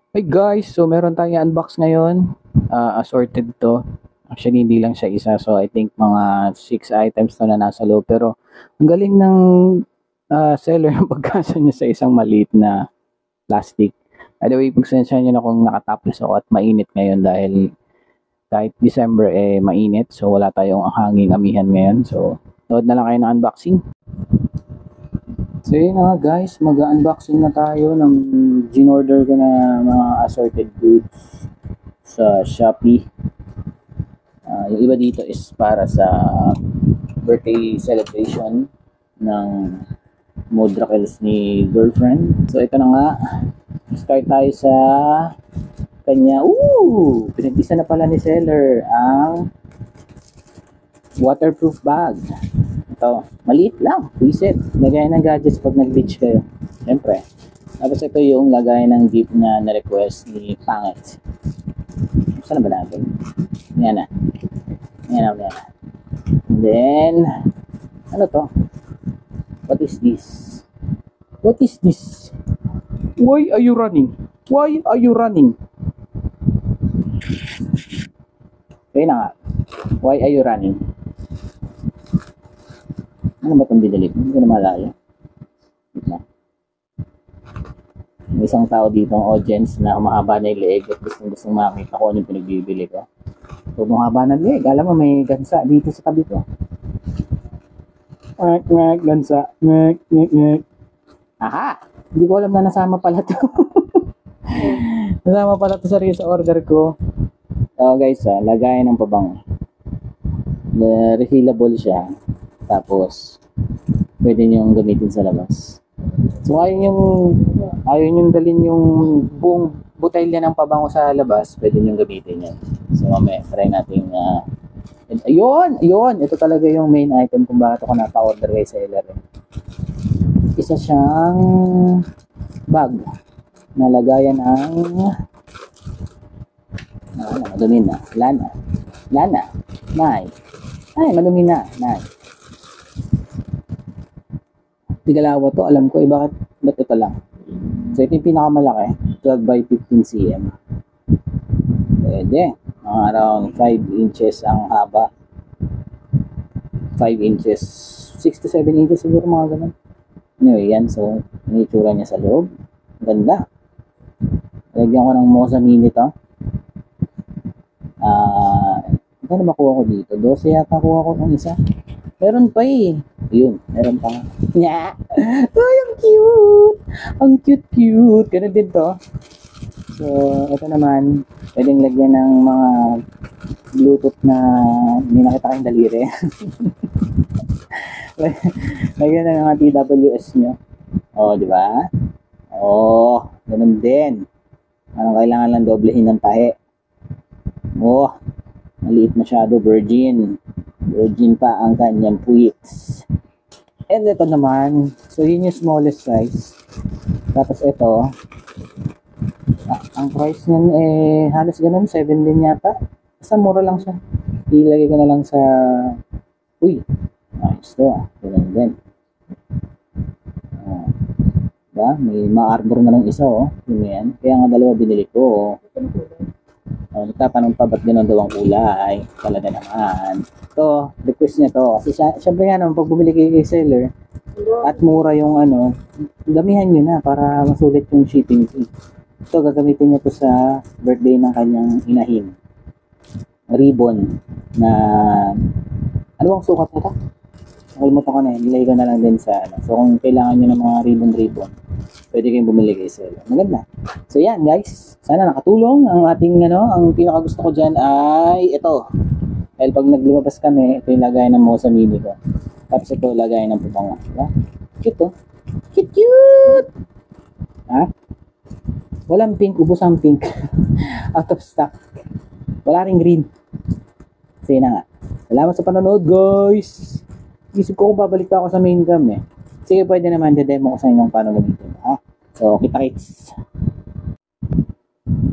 Hey guys, so meron tayong unbox ngayon. Assorted to. Actually, hindi lang siya isa. So, I think mga 6 items to na nasa loob. Pero, ang galing ng seller ng pagkasa niya sa isang maliit na plastic. By the way, pagsensya niyo na kung nakatapos ako at mainit ngayon dahil kahit December mainit. So, wala tayong hanging amihan ngayon. So, nood na lang kayo ng unboxing. So yun na nga guys, mag-unboxing na tayo ng ginorder ko na mga assorted goods sa Shopee. Yung iba dito is para sa birthday celebration ng Modrakels ni girlfriend. So ito na nga, start tayo sa kanya. Pinag-isa na pala ni seller ang waterproof bag. Ito, maliit lang, preset. Lagay ng gadgets pag nag-beach kayo. Siyempre. Tapos ito yung lagay ng gift na na-request ni Pangit. Saan ba natin? Yan na. Yan na. And then, ano to? What is this? What is this? Why are you running? Why are you running? Kaya na nga. Why are you running? Ano ba itong binili? Hindi ko na malaya. May isang tao dito ang audience na humahaba na yung leeg at gustong makita ko ano yung pinagbibili ko. So, humahaba na leeg. Alam mo, may gansa dito sa tabi ko. Gansa. Aha! Hindi ko alam na nasama pala to. Nasama pala to sa order ko. Guys, lagayan ng pabango. Refillable siya. Tapos, pwede nyo gamitin sa labas. So, ayaw nyo dalhin yung buong botelya ng pabango sa labas, pwede nyo gamitin yan. So, mamaya, try natin. Ayun! Ito talaga yung main item kung bakit ako napa-order kay seller. Isa siyang bag na lagayan ng madumi na. Lana. Ay, madumi na. Tigalawa to, alam ko ba't ito lang. So ito yung pinakamalaki, 12 by 15 cm. Pwede, mga around 5 inches ang haba. 5 inches, 6 to 7 inches siguro, mga ganun. Anyway, yan, so yung itsura niya sa loob. Ganda. Lagyan ko ng Mosa Mini to. Ano makuha ko dito? 12 yata kuha ko ng isa. Meron pa Yun, meron pa. Nya! Ay, ang cute! Ang cute! Ganun din to. So, ito naman, pwedeng lagyan ng mga Bluetooth na hindi nakita kayong daliri. Lagyan na ng mga TWS nyo. Di ba? Ganun din. Kailangan lang doblehin ng tahe. Maliit masyado, virgin pa ang kanyang puwits. And ito naman, so yun yung smallest size. Tapos ito, ang price niyan halos ganun, 7 din yata. Basta mura lang siya. Ilagay ko na lang sa, nice to ganun din. Diba? May ma-arbor na lang isa yun yan. Kaya nga dalawa binili ko nagtatanong pa ba't gano'n daw ang kulay. Talaga naman. Ito, request niya to. Kasi syempre nga naman, pag bumili kay seller, at mura yung damihan nyo na para masulit yung shipping fee. Ito, gagamitin niya to sa birthday ng kanyang inahin. Ribbon na, ano bang sukat nito? Nakalimutan ko na yun. Nilagay ko na lang din sa So, kung kailangan nyo ng mga ribbon, pwede kayong bumili kay seller. Maganda. So yan guys, sana nakatulong ang ating ang pinaka gusto ko dyan ay ito. Dahil pag naglumabas kami, ito yung lagay ng Mosa Mini ko. Tapos ito lagay ng pabango. Diba? Cute Cute! Ha? Walang pink, ubos ang pink. Out of stock. Wala ring green. So yun na nga. Salamat sa panonood guys. Isip ko kung babalik pa ako sa main cam Sige, pwede naman de-demo ko sa inyong paano gamitin. So, kita-kits.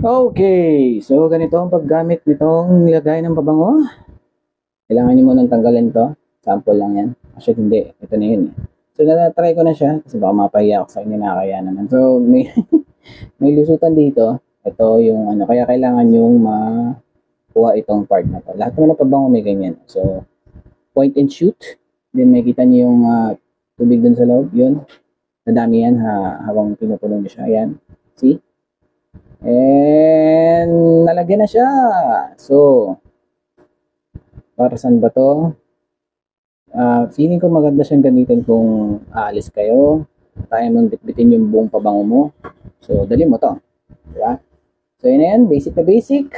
Okay, so ganito ang paggamit nitong nilagay ng pabango. Kailangan nyo munang tanggalin to. Sample lang yan. Actually, hindi. Ito na yun So, na-try ko na siya kasi baka mapahiya ako sa inyo na kaya naman. So, may lusutan dito. Ito yung ano, kaya kailangan yung makuha itong part na to. Lahat naman ng pabango may ganyan. So, point and shoot. Then makita niyo yung tubig dun sa loob. Yun. Nadami yan habang pinupuno niyo siya. Ayan. See? And nalagyan na siya. So, para saan ba to? Feeling ko maganda siyang gamitin kung aalis kayo. Tayo mong bitbitin yung buong pabango mo. So, dali mo to. Diba? So, yun na yan. Basic na basic.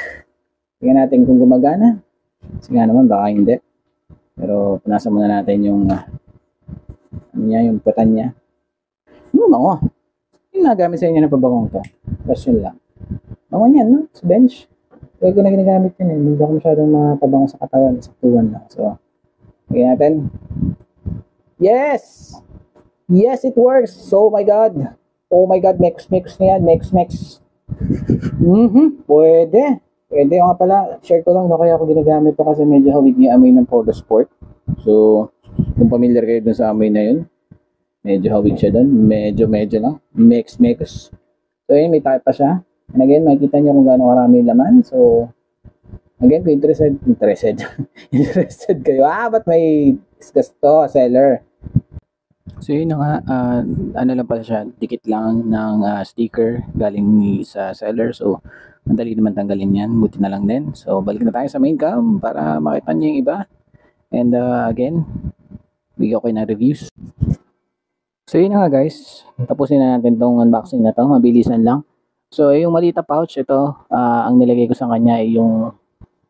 Tingnan natin kung gumagana. Kasi nga naman, baka hindi. Pero, punasan muna natin yung ano niya, yung putan niya. Bango. Yung nagamit sa inyo na pabangong to. Question lang. Bango niyan, no? Sa bench. Kaya ko na ginagamit yun eh. Hindi ako masyadong mapabango sa katawan. Saktuhan lang. So, tingnan natin. Yes! Yes, it works. Oh my God. Oh my God. Mix na yan. Mix. Pwede. Pwede nga pala. Share ko lang. No? Kaya ako ginagamit to kasi medyo hawig niya amoy ng Polo Sport. So, kung familiar kayo dun sa amoy na yun, medyo hawig siya dun. Medyo lang. Mix. So, yun. May type pa siya. And again, makikita nyo kung gaano karami laman. So, again, kung interested kayo. Ba't may discuss to, seller? So yun na nga, ano lang pala siya, dikit lang ng sticker galing sa seller. So madali naman tanggalin yan, buti na lang din. So balik na tayo sa main cam para makita nyo yung iba. And again, bigyan ko kayo ng reviews. So yun na nga guys, tapusin na natin tong unboxing na to, mabilisan lang. So yung malita pouch, ito, ang nilagay ko sa kanya ay yung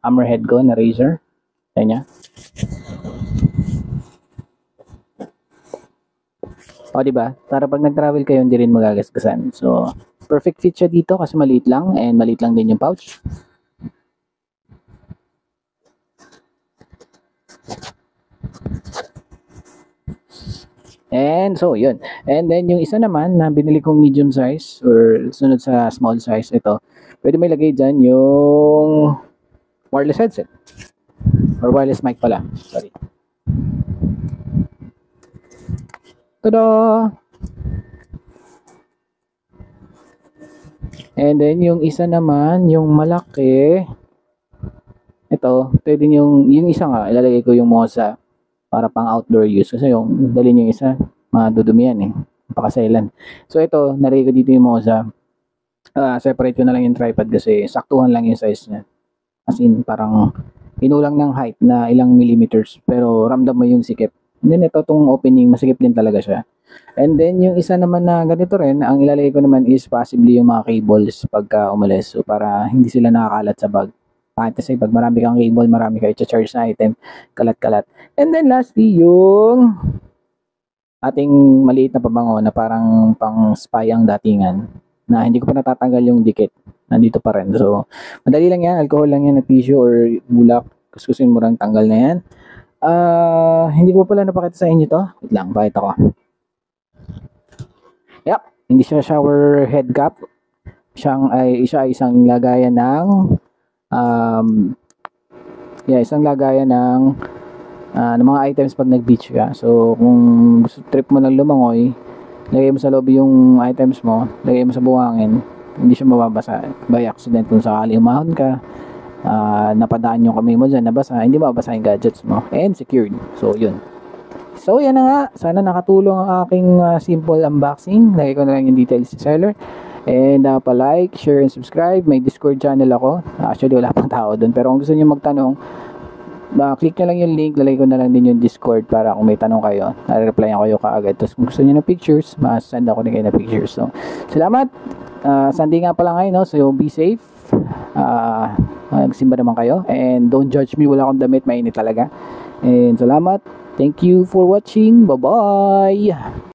hammerhead ko na razor. Kaya niya. O, diba? Para pag nag-travel kayo, hindi rin magagasgasan. So, perfect fit siya dito kasi maliit lang and maliit lang din yung pouch. And so, yun. And then, yung isa naman na binili kong medium size or sunod sa small size, ito, pwede may lagay dyan yung wireless headset. Or wireless mic pala. Sorry. Tada! And then, yung isa naman, yung malaki, ito yung isa nga, ilalagay ko yung Moza para pang outdoor use. Kasi yung dalhin yung isa, madudumi yan eh. Pakasailan. So, ito, nalagay ko dito yung Moza. Separate ko na lang yung tripod kasi saktuhan lang yung size niya. As in, parang inulang ng height na ilang millimeters. Pero, ramdam mo yung sikip. And then ito tong opening, masikip din talaga siya. And then yung isa naman na ganito rin, ang ilalagay ko naman is possibly yung mga cables pagka umalis. So para hindi sila nakakalat sa bag. Kasi pag marami kang cable, marami kayo charge na item, kalat-kalat. And then lastly, yung ating maliit na pabango na parang pang spy ang datingan na hindi ko pa natatanggal yung dikit. Nandito pa rin. So madali lang yan, alcohol lang yan na tissue or bulak. Kuskusin mo lang, tanggal na yan. Hindi ko pala napakita sa inyo to. Wait lang, pakita ko. Yep, hindi siya shower head cap. Siya ay isang lagayan ng isang lagayan ng mga items pag nag-beach ka. So, kung gusto trip mo ng lumangoy, lagay mo sa loob yung items mo, lagay mo sa buhangin, hindi siya mababasa by accident kung sakali umahon ka. Napadaan yung kamay mo dyan, nabasa, hindi mabasa yung gadgets mo and secured. So yun, so yan na nga, sana nakatulong ang aking simple unboxing. Lagay ko na lang yung details sa seller and pa-like, share and subscribe. May Discord channel ako, actually wala pang tao dun, pero kung gusto nyo magtanong, click nyo lang yung link, lalagay ko na lang din yung Discord para kung may tanong kayo, nare-replyan kayo kaagad. Tapos kung gusto nyo ng pictures, mas-send ako din kayo ng pictures. So salamat. Sunday nga pala ngayon, no? So be safe. Magsimba naman kayo and don't judge me, wala akong damit, mainit talaga. And salamat, thank you for watching, bye bye.